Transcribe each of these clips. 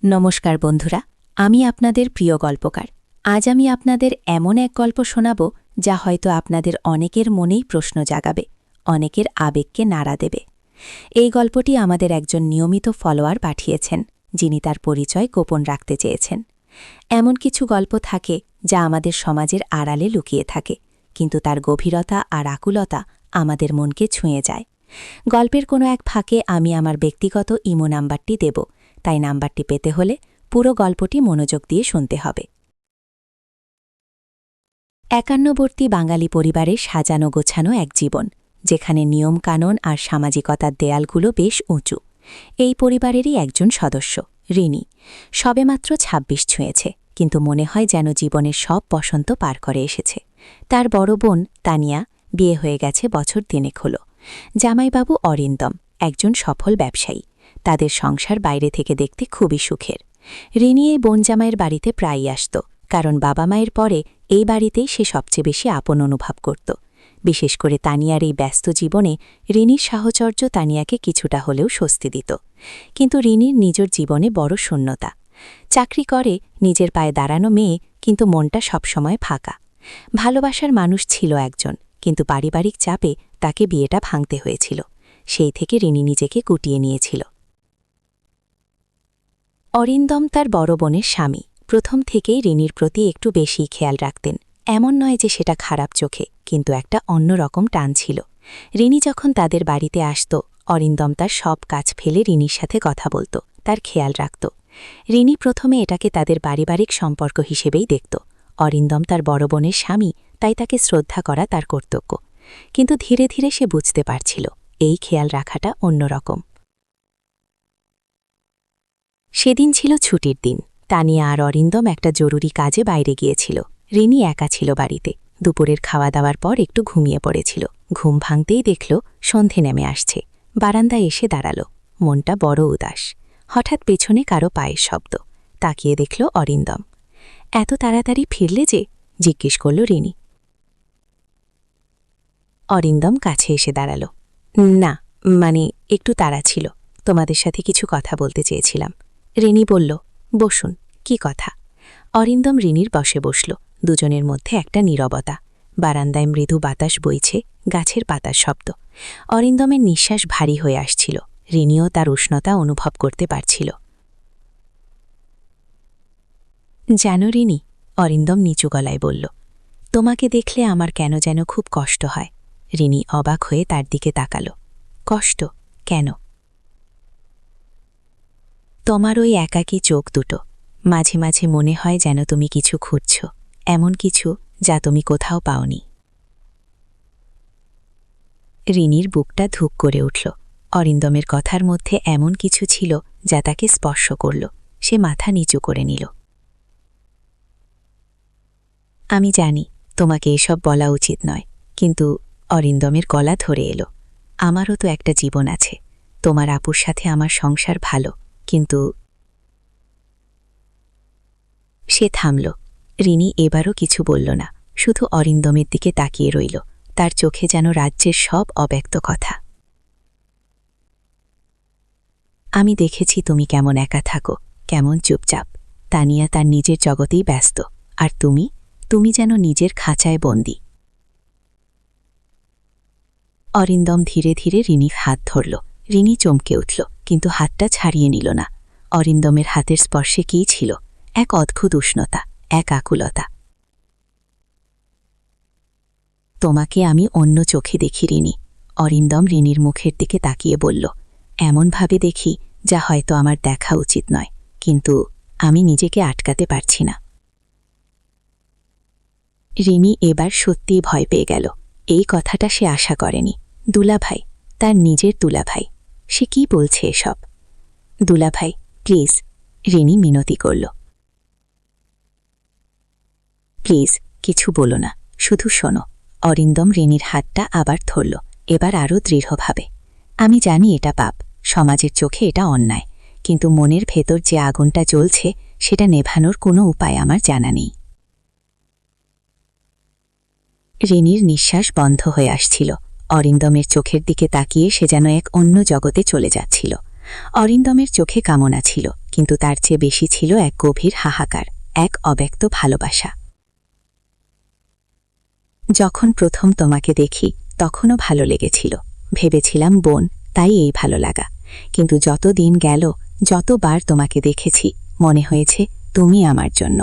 নমস্কার বন্ধুরা, আমি আপনাদের প্রিয় গল্পকার। আজ আমি আপনাদের এমন এক গল্প শোনাব যা হয়তো আপনাদের অনেকের মনেই প্রশ্ন জাগাবে, অনেকের আবেগকে নাড়া দেবে। এই গল্পটি আমাদের একজন নিয়মিত ফলোয়ার পাঠিয়েছেন, যিনি তার পরিচয় গোপন রাখতে চেয়েছেন। এমন কিছু গল্প থাকে যা আমাদের সমাজের আড়ালে লুকিয়ে থাকে, কিন্তু তার গভীরতা আর আকুলতা আমাদের মনকে ছুঁয়ে যায়। গল্পের কোনো এক ফাঁকে আমি আমার ব্যক্তিগত ইমো নাম্বারটি দেব, তাই নাম্বারটি পেতে হলে পুরো গল্পটি মনোযোগ দিয়ে শুনতে হবে। একান্নবর্তী বাঙালি পরিবারে সাজানো গোছানো এক জীবন, যেখানে নিয়মকানুন আর সামাজিকতার দেয়ালগুলো বেশ উঁচু। এই পরিবারেরই একজন সদস্য, রিনি। সবেমাত্র ২৬ ছুঁয়েছে, কিন্তু মনে হয় যেন জীবনের সব বসন্ত পার করে এসেছে। তার বড় বোন তানিয়া বিয়ে হয়ে গেছে বছর ৩ হল। জামাইবাবু অরিন্দম একজন সফল ব্যবসায়ী। তাদের সংসার বাইরে থেকে দেখতে খুবই সুখের। রিনি এই বোন জামাইয়ের বাড়িতে প্রায়ই আসত, কারণ বাবা মায়ের পরে এই বাড়িতেই সে সবচেয়ে বেশি আপন অনুভব করত। বিশেষ করে তানিয়ার এই ব্যস্ত জীবনে রিনির সাহচর্য তানিয়াকে কিছুটা হলেও স্বস্তি দিত। কিন্তু রিনির নিজের জীবনে বড় শূন্যতা। চাকরি করে, নিজের পায়ে দাঁড়ানো মেয়ে, কিন্তু মনটা সবসময় ফাঁকা। ভালোবাসার মানুষ ছিল একজন, কিন্তু পারিবারিক চাপে তাকে বিয়েটা ভাঙতে হয়েছিল। সেই থেকে রিনি নিজেকে গুটিয়ে নিয়েছিল। অরিন্দম তার বড় বোনের স্বামী। প্রথম থেকেই রিনির প্রতি একটু বেশি খেয়াল রাখতেন। এমন নয় যে সেটা খারাপ চোখে, কিন্তু একটা অন্যরকম টান ছিল। রিনি যখন তাদের বাড়িতে আসত, অরিন্দম তার সব কাজ ফেলে রিনির সাথে কথা বলত, তার খেয়াল রাখত। রিনি প্রথমে এটাকে তাদের পারিবারিক সম্পর্ক হিসেবেই দেখত। অরিন্দম তার বড় বোনের স্বামী, তাই তাকে শ্রদ্ধা করা তার কর্তব্য। কিন্তু ধীরে ধীরে সে বুঝতে পারছিল এই খেয়াল রাখাটা অন্যরকম। সেদিন ছিল ছুটির দিন। তানিয়া আর অরিন্দম একটা জরুরি কাজে বাইরে গিয়েছিল। রিনি একা ছিল বাড়িতে। দুপুরের খাওয়া দাওয়ার পর একটু ঘুমিয়ে পড়েছিল। ঘুম ভাঙতেই দেখল সন্ধে নেমে আসছে। বারান্দায় এসে দাঁড়াল। মনটা বড় উদাস। হঠাৎ পেছনে কারো পায়ের শব্দ। তাকিয়ে দেখল অরিন্দম। এত তাড়াতাড়ি ফিরলে যে? জিজ্ঞেস করল রিনি। অরিন্দম কাছে এসে দাঁড়াল। না, মানে একটু তাড়া ছিল। তোমাদের সাথে কিছু কথা বলতে চেয়েছিলাম। রিনি বলল, বসুন, কি কথা? অরিন্দম রিনির বসে বসল। দুজনের মধ্যে একটা নীরবতা। বারান্দায় মৃদু বাতাস বইছে, গাছের পাতার শব্দ। অরিন্দমের নিঃশ্বাস ভারী হয়ে আসছিল। রিনিও তার উষ্ণতা অনুভব করতে পারছিল। জানো রিনি, অরিন্দম নিচু গলায় বলল, তোমাকে দেখলে আমার কেন যেন খুব কষ্ট হয়। রিনি অবাক হয়ে তার দিকে তাকাল। কষ্ট? কেন? তোমার ওই একাকী চোখ দুটো। মাঝে মাঝে মনে হয় যেন তুমি কিছু খুঁজছ, এমন কিছু যা তুমি কোথাও পাওনি। রিনির বুকটা ধুক করে উঠল। অরিন্দমের কথার মধ্যে এমন কিছু ছিল যা তাকে স্পর্শ করল। সে মাথা নিচু করে নিল। আমি জানি তোমাকে এসব বলা উচিত নয়, কিন্তু অরিন্দমের গলা ধরে এলো, আমারও তো একটা জীবন আছে। তোমার আপুর সাথে আমার সংসার ভালো, কিন্তু সে থামল। রিনি এবারও কিছু বলল না, শুধু অরিন্দমের দিকে তাকিয়ে রইল। তার চোখে যেন রাজ্যের সব অব্যক্ত কথা। আমি দেখেছি তুমি কেমন একা থাকো, কেমন চুপচাপ। তানিয়া তার নিজের জগতেই ব্যস্ত, আর তুমি যেন নিজের খাঁচায় বন্দী। অরিন্দম ধীরে ধীরে রিনির হাত ধরল। রিনি চমকে উঠল, কিন্তু হাতটা ছাড়িয়ে নিল না। অরিন্দমের হাতের স্পর্শে কী ছিল? এক অদ্ভুত উষ্ণতা, এক আকুলতা। তোমাকে আমি অন্য চোখে দেখি রিনি। অরিন্দম রিনির মুখের দিকে তাকিয়ে বলল, এমনভাবে দেখি যা হয়তো আমার দেখা উচিত নয়, কিন্তু আমি নিজেকে আটকাতে পারছি না। রিনি এবার সত্যিই ভয় পেয়ে গেল। এই কথাটা সে আশা করেনি। দুলাভাই, তার নিজের দুলাভাই। সে কি বলছে এসব? দুলাভাই, প্লিজ, রিনি মিনতি করল। প্লিজ, কিছু বলো না, শুধু শোনো। অরিন্দম রিনির হাতটা আবার ধরল, এবার আরও দৃঢ়ভাবে। আমি জানি এটা পাপ, সমাজের চোখে এটা অন্যায়, কিন্তু মনের ভেতর যে আগুনটা জ্বলছে সেটা নেভানোর কোনো উপায় আমার জানা নেই। রিনির নিঃশ্বাস বন্ধ হয়ে আসছিল। অরিন্দমের চোখের দিকে তাকিয়ে সে যেন এক অন্য জগতে চলে যাচ্ছিল। অরিন্দমের চোখে কামনা ছিল, কিন্তু তার চেয়ে বেশি ছিল এক গভীর হাহাকার, এক অব্যক্ত ভালোবাসা। যখন প্রথম তোমাকে দেখি তখনও ভালো লেগেছিল, ভেবেছিলাম বোন, তাই এই ভালো লাগা। কিন্তু যত দিন গেল, যতবার তোমাকে দেখেছি, মনে হয়েছে তুমি আমার জন্য।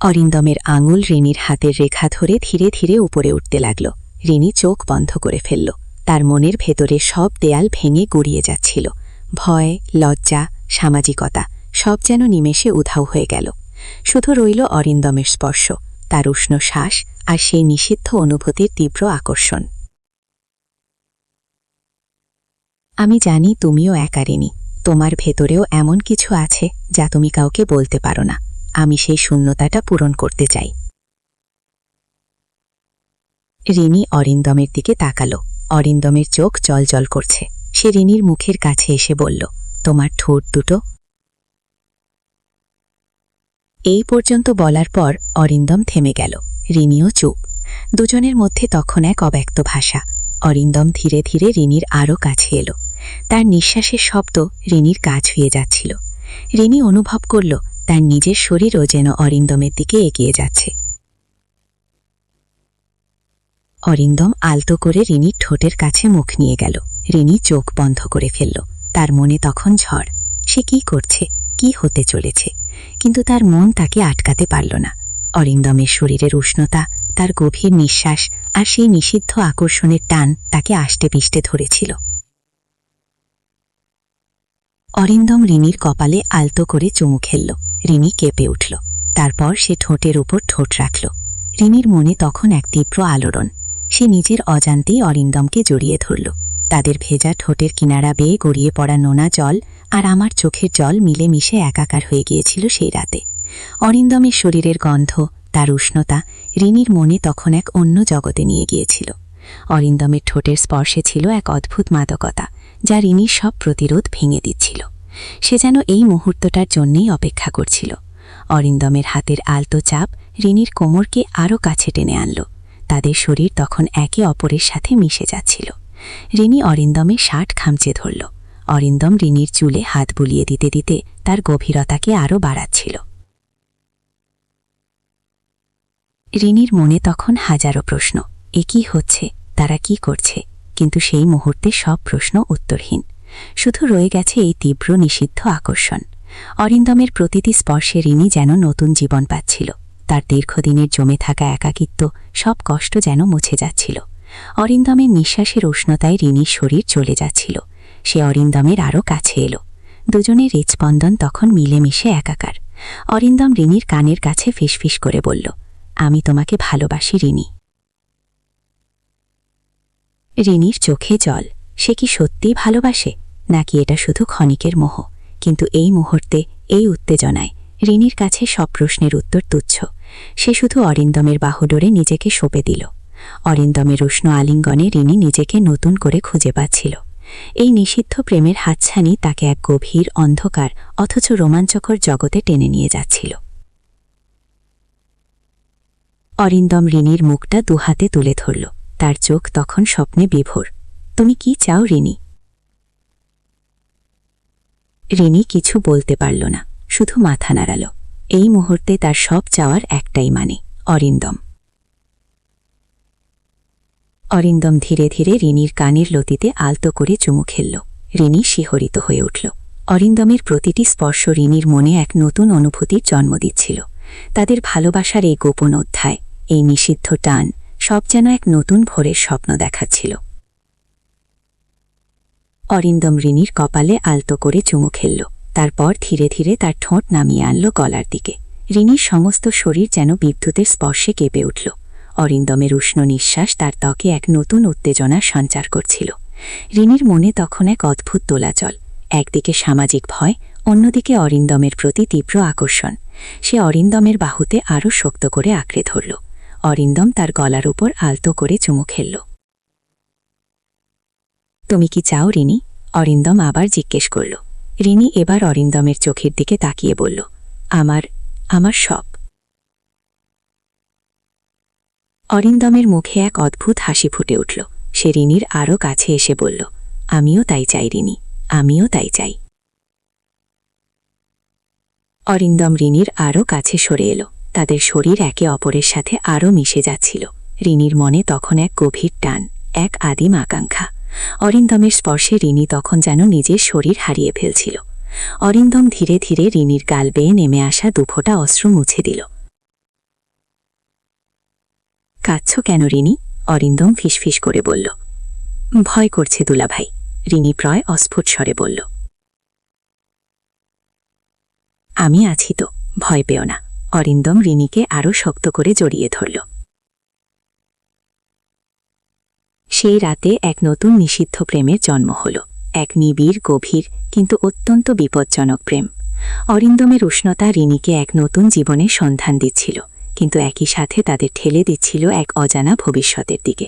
অরিন্দমের আঙুল রিনির হাতের রেখা ধরে ধীরে ধীরে উপরে উঠতে লাগল। রিনি চোখ বন্ধ করে ফেলল। তার মনের ভেতরে সব দেয়াল ভেঙে গড়িয়ে যাচ্ছিল। ভয়, লজ্জা, সামাজিকতা সব যেন নিমেষে উধাও হয়ে গেল। শুধু রইল অরিন্দমের স্পর্শ, তার উষ্ণ শ্বাস আর সেই নিষিদ্ধ অনুভূতির তীব্র আকর্ষণ। আমি জানি তুমিও একা রিনি, তোমার ভেতরেও এমন কিছু আছে যা তুমি কাউকে বলতে পারো না। আমি সেই শূন্যতাটা পূরণ করতে চাই। রিনি অরিন্দমের দিকে তাকালো। অরিন্দমের চোখ জলজল করছে। সে রিনির মুখের কাছে এসে বলল, তোমার ঠোঁট দুটো। এই পর্যন্ত বলার পর অরিন্দম থেমে গেল। রিনিও চুপ। দুজনের মধ্যে তখন এক অব্যক্ত ভাষা। অরিন্দম ধীরে ধীরে রিনির আরও কাছে এলো। তার নিঃশ্বাসের শব্দ রিনির কাছ হয়ে যাচ্ছিল। রিনি অনুভব করল তার নিজের শরীরও যেন অরিন্দমের দিকে এগিয়ে যাচ্ছে। অরিন্দম আলতো করে রিনির ঠোঁটের কাছে মুখ নিয়ে গেল। রিনি চোখ বন্ধ করে ফেলল। তার মনে তখন ঝড়। সে কি করছে, কি হতে চলেছে, কিন্তু তার মন তাকে আটকাতে পারল না। অরিন্দমের শরীরের উষ্ণতা, তার গভীর নিঃশ্বাস আর সেই নিষিদ্ধ আকর্ষণের টান তাকে আষ্টে পিষ্টে ধরেছিল। অরিন্দম রিনির কপালে আলতো করে চুমু খেলল। রিনি কেঁপে উঠল। তারপর সে ঠোঁটের উপর ঠোঁট রাখল। রিনির মনে তখন এক তীব্র আলোড়ন। সে নিজের অজান্তেই অরিন্দমকে জড়িয়ে ধরল। তাদের ভেজা ঠোঁটের কিনারা বেয়ে গড়িয়ে পড়া নোনা জল আর আমার চোখের জল মিলে মিশে একাকার হয়ে গিয়েছিল সেই রাতে। অরিন্দমের শরীরের গন্ধ, তার উষ্ণতা রিনির মনে তখন এক অন্য জগতে নিয়ে গিয়েছিল। অরিন্দমের ঠোঁটের স্পর্শে ছিল এক অদ্ভুত মাদকতা, যা রিনির সব প্রতিরোধ ভেঙে দিচ্ছিল। সে যেন এই মুহূর্তটার জন্যেই অপেক্ষা করছিল। অরিন্দমের হাতের আলতো চাপ রিনির কোমরকে আরও কাছে টেনে আনল। তাদের শরীর তখন একে অপরের সাথে মিশে যাচ্ছিল। রিনি অরিন্দমের শার্ট খামচে ধরল। অরিন্দম রিনির চুলে হাত বুলিয়ে দিতে দিতে তার গভীরতাকে আরও বাড়াচ্ছিল। রিনির মনে তখন হাজারো প্রশ্ন। এ কি হচ্ছে, তারা কি করছে? কিন্তু সেই মুহূর্তে সব প্রশ্ন উত্তরহীন। শুধু রয়ে গেছে এই তীব্র নিষিদ্ধ আকর্ষণ। অরিন্দমের প্রতিটি স্পর্শে রিনি যেন নতুন জীবন পাচ্ছিল। তার দীর্ঘদিনের জমে থাকা একাকিত্ব, সব কষ্ট যেন মুছে যাচ্ছিল। অরিন্দমের নিঃশ্বাসের উষ্ণতায় রিনির শরীর চলে যাচ্ছিল। সে অরিন্দমের আরও কাছে এলো। দুজনের হৃৎস্পন্দন তখন মিলেমিশে একাকার। অরিন্দম রিনির কানের কাছে ফিসফিস করে বলল, আমি তোমাকে ভালোবাসি রিনি। রিনির চোখে জল। সে কি সত্যিই ভালোবাসে, নাকি এটা শুধু ক্ষণিকের মোহ? কিন্তু এই মুহূর্তে, এই উত্তেজনায় রিনির কাছে সব প্রশ্নের উত্তর তুচ্ছ। সে শুধু অরিন্দমের বাহুডোরে নিজেকে সঁপে দিল। অরিন্দমের উষ্ণ আলিঙ্গনে রিনি নিজেকে নতুন করে খুঁজে পাচ্ছিল। এই নিষিদ্ধ প্রেমের হাতছানি তাকে এক গভীর, অন্ধকার অথচ রোমাঞ্চকর জগতে টেনে নিয়ে যাচ্ছিল। অরিন্দম রিনির মুখটা দুহাতে তুলে ধরল। তার চোখ তখন স্বপ্নে বিভোর। তুমি কি চাও রিনি? রিনি কিছু বলতে পারল না, শুধু মাথা নাড়াল। এই মুহূর্তে তার সব চাওয়ার একটাই মানে, অরিন্দম। অরিন্দম ধীরে ধীরে রিনির কানের লতিতে আলতো করে চুমু খেলল। রিনি শিহরিত হয়ে উঠল। অরিন্দমের প্রতিটি স্পর্শ রিনির মনে এক নতুন অনুভূতির জন্ম দিচ্ছিল। তাদের ভালোবাসার এই গোপন অধ্যায়, এই নিষিদ্ধ টান, সব যেন এক নতুন ভোরের স্বপ্ন দেখাচ্ছিল। অরিন্দম রিনির কপালে আলতো করে চুমু খেলল। তারপর ধীরে ধীরে তার ঠোঁট নামিয়ে আনল গলার দিকে। রিনির সমস্ত শরীর যেন বিদ্যুতের স্পর্শে কেঁপে উঠল। অরিন্দমের উষ্ণ নিঃশ্বাস তার ত্বকে এক নতুন উত্তেজনার সঞ্চার করছিল। রিনির মনে তখন এক অদ্ভুত দোলাচল। একদিকে সামাজিক ভয়, অন্যদিকে অরিন্দমের প্রতি তীব্র আকর্ষণ। সে অরিন্দমের বাহুতে আরও শক্ত করে আঁকড়ে ধরল। অরিন্দম তার গলার উপর আলতো করে চুমু খেলল। তুমি কি চাও রিনি? অরিন্দম আবার জিজ্ঞেস করল। রিনি এবার অরিন্দমের চোখের দিকে তাকিয়ে বলল, আমার সব। অরিন্দমের মুখে এক অদ্ভুত হাসি ফুটে উঠল। সে রিনির আরও কাছে এসে বলল, আমিও তাই চাই রিনি, আমিও তাই চাই। অরিন্দম রিনির আরও কাছে সরে এলো। তাদের শরীর একে অপরের সাথে আরও মিশে যাচ্ছিল। রিনির মনে তখন এক গভীর টান, এক আদিম আকাঙ্ক্ষা। অরিন্দমের স্পর্শে রিনি তখন যেন নিজের শরীর হারিয়ে ফেলছিল। অরিন্দম ধীরে ধীরে রিনির গাল বেয়ে নেমে আসা দুফোঁটা অশ্রু মুছে দিল। কাঁদছ কেন রিনি? অরিন্দম ফিসফিস করে বলল। ভয় করছে দুলাভাই, রিনি প্রায় অস্ফুট স্বরে বলল। আমি আছি তো, ভয় পেও না। অরিন্দম রিনিকে আরও শক্ত করে জড়িয়ে ধরল। সেই রাতে এক নতুন নিষিদ্ধ প্রেমের জন্ম হল, এক নিবিড়, গভীর কিন্তু অত্যন্ত বিপজ্জনক প্রেম। অরিন্দমের উষ্ণতা রিনিকে এক নতুন জীবনের সন্ধান দিচ্ছিল, কিন্তু একই সাথে তাদের ঠেলে দিচ্ছিল এক অজানা ভবিষ্যতের দিকে।